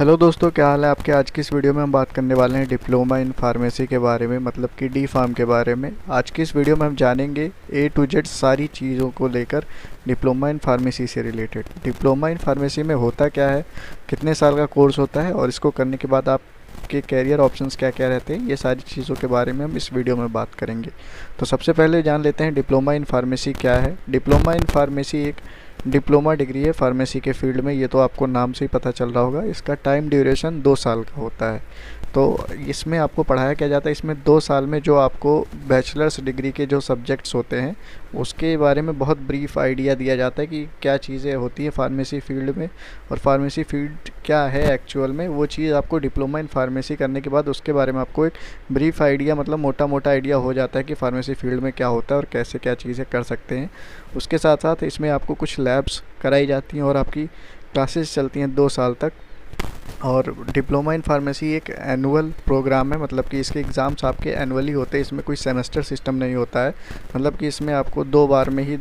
Hello दोस्तों, क्या हाल है आपके। आज की इस वीडियो में हम बात करने वाले हैं डिप्लोमा इन फार्मेसी के बारे में, मतलब कि डी फार्म के बारे में। आज की इस वीडियो में हम जानेंगे ए टू जेड सारी चीज़ों को लेकर डिप्लोमा इन फार्मेसी से रिलेटेड। डिप्लोमा इन फार्मेसी में होता क्या है, कितने साल का कोर्स होता है और इसको करने के बाद आपके कैरियर ऑप्शंस क्या क्या रहते हैं, ये सारी चीज़ों के बारे में हम इस वीडियो में बात करेंगे। तो सबसे पहले जान लेते हैं डिप्लोमा इन फार्मेसी क्या है। डिप्लोमा इन फार्मेसी एक डिप्लोमा डिग्री है फार्मेसी के फील्ड में। ये तो आपको नाम से ही पता चल रहा होगा। इसका टाइम ड्यूरेशन 2 साल का होता है। तो इसमें आपको पढ़ाया क्या जाता है, इसमें 2 साल में जो आपको बैचलर्स डिग्री के जो सब्जेक्ट्स होते हैं उसके बारे में बहुत ब्रीफ आइडिया दिया जाता है कि क्या चीज़ें होती हैं फार्मेसी फील्ड में और फार्मेसी फील्ड क्या है एक्चुअल में। वो चीज़ आपको डिप्लोमा इन फार्मेसी करने के बाद उसके बारे में आपको एक ब्रीफ आइडिया, मतलब मोटा मोटा आइडिया हो जाता है कि फार्मेसी फील्ड में क्या होता है और कैसे क्या चीज़ें कर सकते हैं। उसके साथ साथ इसमें आपको कुछ लैब्स कराई जाती हैं और आपकी क्लासेस चलती हैं 2 साल तक। और डिप्लोमा इन फार्मेसी एक एनुअल प्रोग्राम है, मतलब कि इसके एग्ज़ाम्स आपके एनुअली होते हैं। इसमें कोई सेमेस्टर सिस्टम नहीं होता है, मतलब कि इसमें आपको 2 बार में ही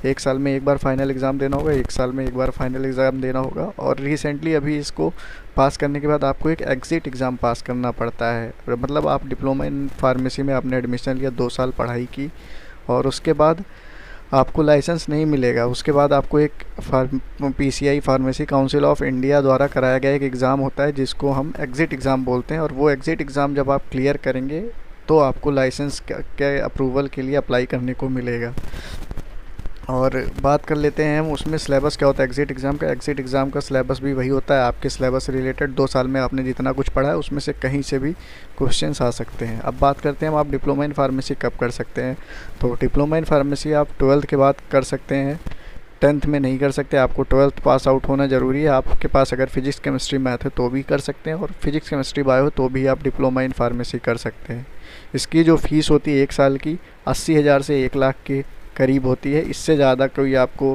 1 साल में 1 बार फाइनल एग्ज़ाम देना होगा, 1 साल में 1 बार फाइनल एग्ज़ाम देना होगा। और रिसेंटली अभी इसको पास करने के बाद आपको एक एग्ज़िट एग्ज़ाम पास करना पड़ता है। मतलब आप डिप्लोमा इन फार्मेसी में आपने एडमिशन लिया, 2 साल पढ़ाई की और उसके बाद आपको लाइसेंस नहीं मिलेगा। उसके बाद आपको एक PCI pharmacy council of India द्वारा कराया गया एक एग्ज़ाम होता है जिसको हम एग्ज़िट एग्ज़ाम बोलते हैं। और वो एग्ज़िट एग्ज़ाम जब आप क्लियर करेंगे तो आपको लाइसेंस के अप्रूवल के लिए अप्लाई करने को मिलेगा। और बात कर लेते हैं हम उसमें सिलेबस क्या होता है एग्ज़िट एग्ज़ाम का। एग्ज़िट एग्ज़ाम का सिलेबस भी वही होता है आपके सिलेबस से रिलेटेड। 2 साल में आपने जितना कुछ पढ़ा है उसमें से कहीं से भी क्वेश्चंस आ सकते हैं। अब बात करते हैं हम आप डिप्लोमा इन फार्मेसी कब कर सकते हैं। तो डिप्लोमा इन फार्मेसी आप 12th के बाद कर सकते हैं, 10th में नहीं कर सकते। आपको 12th पास आउट होना ज़रूरी है। आपके पास अगर फिजिक्स केमिस्ट्री मैथ है तो भी कर सकते हैं, और फिजिक्स केमिस्ट्री बायो तो भी आप डिप्लोमा इन फार्मेसी कर सकते हैं। इसकी जो फ़ीस होती है 1 साल की 80,000 से 1 लाख के करीब होती है। इससे ज़्यादा कोई आपको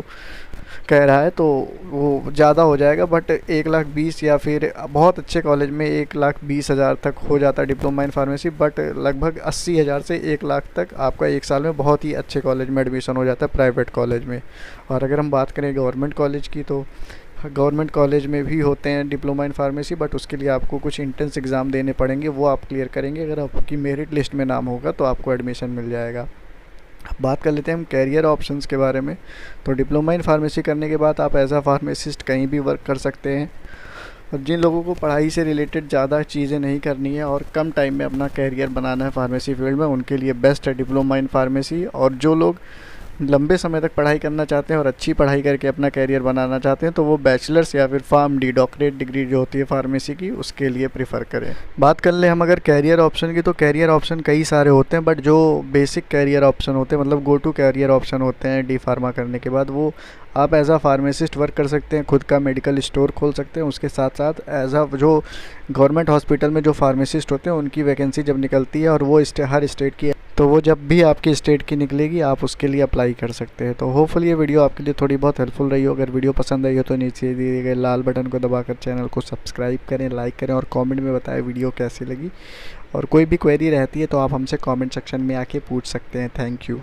कह रहा है तो वो ज़्यादा हो जाएगा, बट 1,20,000 या फिर बहुत अच्छे कॉलेज में 1,20,000 तक हो जाता है डिप्लोमा इन फार्मेसी। बट लगभग 80,000 से 1 लाख तक आपका 1 साल में बहुत ही अच्छे कॉलेज में एडमिशन हो जाता है, प्राइवेट कॉलेज में। और अगर हम बात करें गवर्नमेंट कॉलेज की, तो गवर्नमेंट कॉलेज में भी होते हैं डिप्लोमा इन फार्मेसी, बट उसके लिए आपको कुछ इंट्रेंस एग्ज़ाम देने पड़ेंगे। वो आप क्लियर करेंगे, अगर आपकी मेरिट लिस्ट में नाम होगा तो आपको एडमिशन मिल जाएगा। अब बात कर लेते हैं हम कैरियर ऑप्शंस के बारे में। तो डिप्लोमा इन फार्मेसी करने के बाद आप एज अ फार्मासिस्ट कहीं भी वर्क कर सकते हैं। और जिन लोगों को पढ़ाई से रिलेटेड ज़्यादा चीज़ें नहीं करनी है और कम टाइम में अपना कैरियर बनाना है फार्मेसी फील्ड में, उनके लिए बेस्ट है डिप्लोमा इन फार्मेसी। और जो लोग लंबे समय तक पढ़ाई करना चाहते हैं और अच्छी पढ़ाई करके अपना कैरियर बनाना चाहते हैं तो वो बैचलर्स या फिर फार्म डी डॉक्टरेट डिग्री जो होती है फार्मेसी की, उसके लिए प्रेफर करें। बात कर ले हम अगर कैरियर ऑप्शन की, तो कैरियर ऑप्शन कई सारे होते हैं, बट जो बेसिक कैरियर ऑप्शन होते हैं, मतलब गो टू कैरियर ऑप्शन होते हैं डी फार्मा करने के बाद, वो आप एज अ फार्मासिस्ट वर्क कर सकते हैं, खुद का मेडिकल स्टोर खोल सकते हैं। उसके साथ साथ एज अ जो गवर्नमेंट हॉस्पिटल में जो फार्मासिस्ट होते हैं उनकी वैकेंसी जब निकलती है और वो हर स्टेट की, तो वो जब भी आपकी स्टेट की निकलेगी आप उसके लिए अप्लाई कर सकते हैं। तो होपफुली ये वीडियो आपके लिए थोड़ी बहुत हेल्पफुल रही हो। अगर वीडियो पसंद आई हो तो नीचे दिए गए लाल बटन को दबाकर चैनल को सब्सक्राइब करें, लाइक करें और कमेंट में बताएं वीडियो कैसी लगी। और कोई भी क्वेरी रहती है तो आप हमसे कमेंट सेक्शन में आके पूछ सकते हैं। Thank you.